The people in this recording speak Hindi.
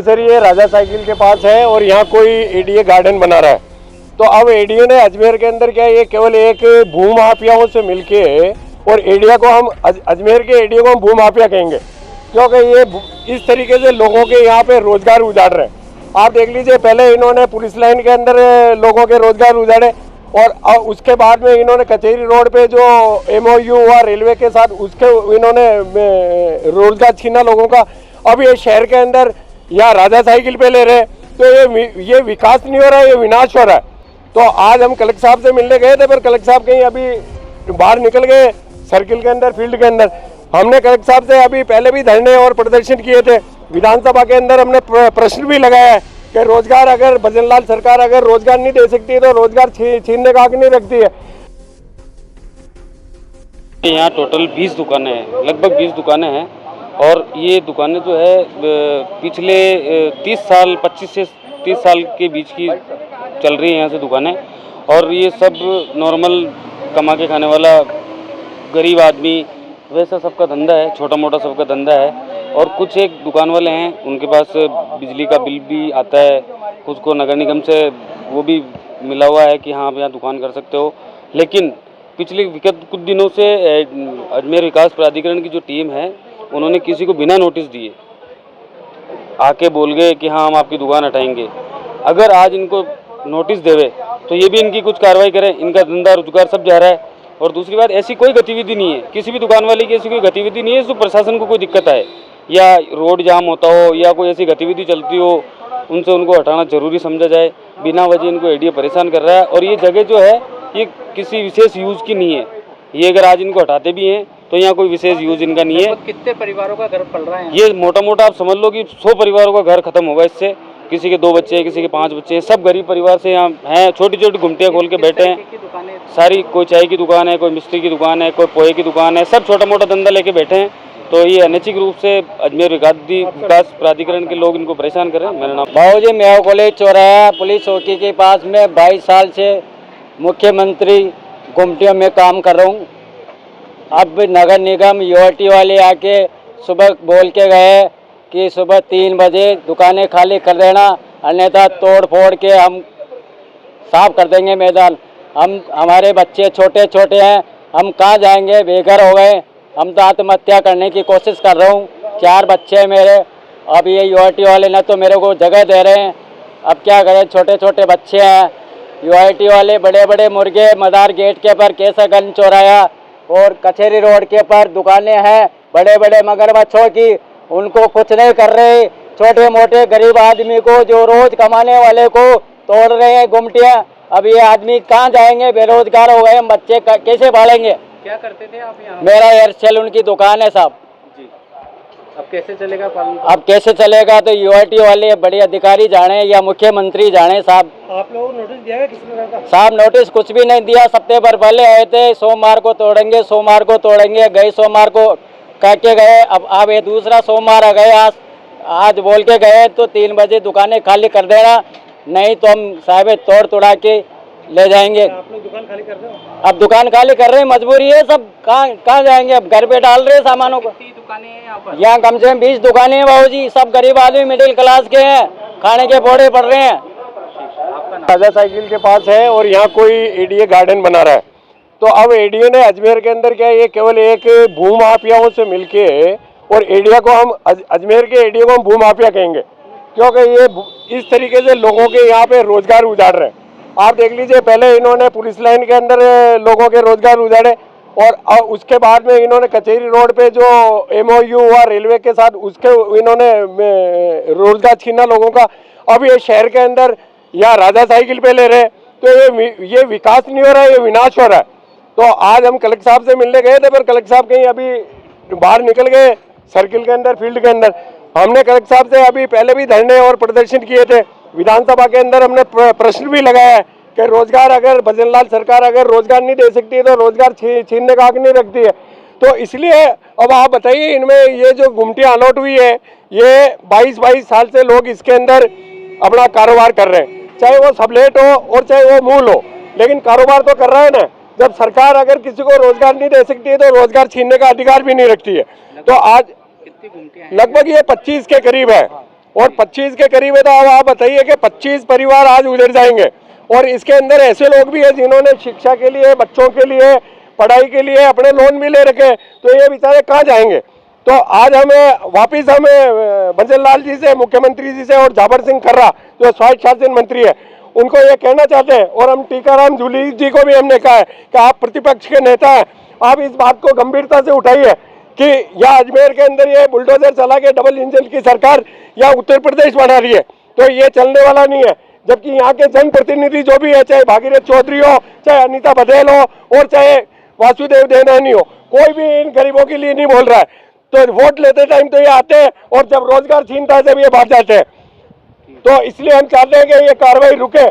सर ये राजा साइकिल के पास है और यहाँ कोई एडीए गार्डन बना रहा है। तो अब एडीए ने अजमेर के अंदर क्या ये केवल एक भूमाफियाओं से मिलके और एडीए को हम अजमेर के एडीए को हम भूमाफिया कहेंगे, क्योंकि ये इस तरीके से लोगों के यहाँ पे रोजगार उजाड़ रहे हैं। आप देख लीजिए, पहले इन्होंने पुलिस लाइन के अंदर लोगों के रोजगार उजाड़े और उसके बाद में इन्होंने कचहरी रोड पे जो एमओयू हुआ रेलवे के साथ उसके इन्होंने रोजगार छीना लोगों का। अब ये शहर के अंदर या राजा साइकिल पे ले रहे, तो ये विकास नहीं हो रहा है, ये विनाश हो रहा है। तो आज हम कलेक्टर साहब से मिलने गए थे, पर कलेक्टर साहब कहीं अभी बाहर निकल गए सर्किल के अंदर, फील्ड के अंदर। हमने कलेक्टर साहब से अभी पहले भी धरने और प्रदर्शन किए थे, विधानसभा के अंदर हमने प्रश्न भी लगाया है कि रोजगार अगर भजनलाल सरकार अगर रोजगार नहीं दे सकती है तो रोजगार छीनने का हक नहीं रखती है। यहाँ टोटल 20 दुकानें हैं, लगभग 20 दुकानें हैं और ये दुकानें जो है पिछले 30 साल 25 से 30 साल के बीच की चल रही हैं यहाँ से दुकानें। और ये सब नॉर्मल कमा के खाने वाला गरीब आदमी वैसा सबका धंधा है, छोटा मोटा सबका धंधा है। और कुछ एक दुकान वाले हैं उनके पास बिजली का बिल भी आता है, कुछ को नगर निगम से वो भी मिला हुआ है कि हाँ आप यहाँ दुकान कर सकते हो। लेकिन पिछले विगत कुछ दिनों से अजमेर विकास प्राधिकरण की जो टीम है उन्होंने किसी को बिना नोटिस दिए आके बोल गए कि हाँ हम आपकी दुकान हटाएंगे। अगर आज इनको नोटिस देवे तो ये भी इनकी कुछ कार्रवाई करें, इनका धंधा रोजगार सब जा रहा है। और दूसरी बात, ऐसी कोई गतिविधि नहीं है, किसी भी दुकान वाले की ऐसी कोई गतिविधि नहीं है तो प्रशासन को कोई दिक्कत है या रोड जाम होता हो या कोई ऐसी गतिविधि चलती हो उनसे उनको हटाना जरूरी समझा जाए। बिना वजह इनको एडीए परेशान कर रहा है और ये जगह जो है ये किसी विशेष यूज़ की नहीं है। ये अगर आज इनको हटाते भी हैं तो यहाँ कोई विशेष यूज इनका नहीं है। कितने परिवारों का घर पल रहा है? ये मोटा मोटा आप समझ लो कि 100 परिवारों का घर खत्म होगा इससे। किसी के 2 बच्चे हैं, किसी के 5 बच्चे हैं, सब गरीब परिवार से यहाँ हैं, छोटी छोटी गुमटियाँ खोल के बैठे हैं सारी। कोई चाय की दुकान है, कोई मिस्त्री की दुकान है, कोई पोहे की दुकान है, सब छोटा मोटा धंधा लेके बैठे हैं। तो ये अनैतिक रूप से अजमेर विकास प्राधिकरण के लोग इनको परेशान कर रहे हैं। मेरा नाम बाबूजी मेयो कॉलेज चौराहा पुलिस चौकी के पास में 22 साल से मुख्यमंत्री गुमटियों में काम कर रहा हूँ। अब नगर निगम यूआरटी वाले आके सुबह बोल के गए कि सुबह 3 बजे दुकानें खाली कर देना, अन्यथा तोड़ फोड़ के हम साफ कर देंगे मैदान। हमारे बच्चे छोटे छोटे हैं, हम कहाँ जाएंगे, बेघर हो गए। हम तो आत्महत्या करने की कोशिश कर रहा हूँ, 4 बच्चे हैं मेरे। अब ये यूआरटी वाले ना तो मेरे को जगह दे रहे हैं, अब क्या करें, छोटे छोटे बच्चे हैं। यूआरटी वाले बड़े बड़े मुर्गे मदार गेट के पर केसरगंज चौराहा और कचहरी रोड के पर दुकानें हैं बड़े बड़े मगरमच्छों की, उनको कुछ नहीं कर रहे। छोटे मोटे गरीब आदमी को जो रोज कमाने वाले को तोड़ रहे हैं गुमटियाँ। अब ये आदमी कहाँ जाएंगे, बेरोजगार हो गए हम, बच्चे कैसे पालेंगे? क्या करते थे आप यहाँ? मेरा हेयर सैलून की दुकान है साहब। जी, अब कैसे चलेगा पालन? अब कैसे चलेगा तो यूआरटी वाले बड़े अधिकारी जाने या मुख्यमंत्री जाने साहब। आप लोगों को नोटिस दिया है किस प्रकार का? साहब नोटिस कुछ भी नहीं दिया, सप्ताह भर पहले आए थे, सोमवार को तोड़ेंगे, सोमवार को तोड़ेंगे, गए सोमवार को कह के गए। अब ये दूसरा सोमवार आ गए, आज बोल के गए तो 3 बजे दुकानें खाली कर देना, नहीं तो हम साहब तोड़ तोड़ा के ले जाएंगे। आप लोग दुकान खाली कर रहे हो? अब दुकान खाली कर रहे हैं, मजबूरी है सब। कहाँ जाएंगे, अब घर पे डाल रहे हैं सामानों को। कितनी दुकानें हैं यहाँ पर? यहाँ कम से कम 20 दुकानें हैं बाबूजी, सब गरीब आदमी मिडिल क्लास के हैं, खाने के बोड़े पड़ रहे हैं। राजा साइकिल के पास है और यहाँ कोई एडीए गार्डन बना रहा है। तो अब एडीए ने अजमेर के अंदर क्या ये केवल एक भूमाफियाओं से मिलके और एडीए को हम अजमेर के एडीए को हम भूमाफिया कहेंगे, क्योंकि ये इस तरीके से लोगों के यहाँ पे रोजगार उजाड़ रहे हैं। आप देख लीजिए, पहले इन्होंने पुलिस लाइन के अंदर लोगों के रोजगार उजाड़े और उसके बाद में इन्होंने कचहरी रोड पे जो एमओयू हुआ रेलवे के साथ उसके इन्होंने रोजगार छीना लोगों का। अब ये शहर के अंदर या राजा साइकिल पे ले रहे, तो ये विकास नहीं हो रहा है, ये विनाश हो रहा है। तो आज हम कलेक्टर साहब से मिलने गए थे, पर कलेक्टर साहब कहीं अभी बाहर निकल गए सर्किल के अंदर, फील्ड के अंदर। हमने कलेक्टर साहब से अभी पहले भी धरने और प्रदर्शन किए थे, विधानसभा के अंदर हमने प्रश्न भी लगाया है कि रोजगार अगर भजनलाल सरकार अगर रोजगार नहीं दे सकती है तो रोजगार छीनने का हक नहीं रखती है। तो इसलिए अब आप बताइए, इनमें ये जो गुमटियाँ अलॉट हुई है, ये 22 साल से लोग इसके अंदर अपना कारोबार कर रहे हैं, चाहे वो सबलेट हो और चाहे वो मूल हो, लेकिन कारोबार तो कर रहा है ना। जब सरकार अगर किसी को रोजगार नहीं दे सकती है तो रोजगार छीनने का अधिकार भी नहीं रखती है। तो आज लगभग ये 25 के करीब है और 25 के करीब है, तो अब आप बताइए कि 25 परिवार आज उजड़ जाएंगे। और इसके अंदर ऐसे लोग भी हैं जिन्होंने शिक्षा के लिए, बच्चों के लिए, पढ़ाई के लिए अपने लोन भी ले रखे, तो ये बेचारे कहाँ जाएंगे। तो आज हमें वापिस भंजन लाल जी से, मुख्यमंत्री जी से और झाबर सिंह खर्रा जो स्वायत्त शासन मंत्री है, उनको ये कहना चाहते हैं, और हम टीकाराम जूली जी को भी हमने कहा है कि आप प्रतिपक्ष के नेता हैं, आप इस बात को गंभीरता से उठाइए कि या अजमेर के अंदर ये बुलडोजर चला के डबल इंजन की सरकार या उत्तर प्रदेश बना रही है, तो ये चलने वाला नहीं है। जबकि यहाँ के जनप्रतिनिधि जो भी है, चाहे भागीरथ चौधरी हो, चाहे अनीता बघेल हो और चाहे वासुदेव देवनानी हो, कोई भी इन गरीबों के लिए नहीं बोल रहा है। तो वोट लेते टाइम तो ये आते हैं और जब रोजगार छीनता है जब ये भाग जाते हैं। तो इसलिए हम चाहते हैं कि ये कार्रवाई रुके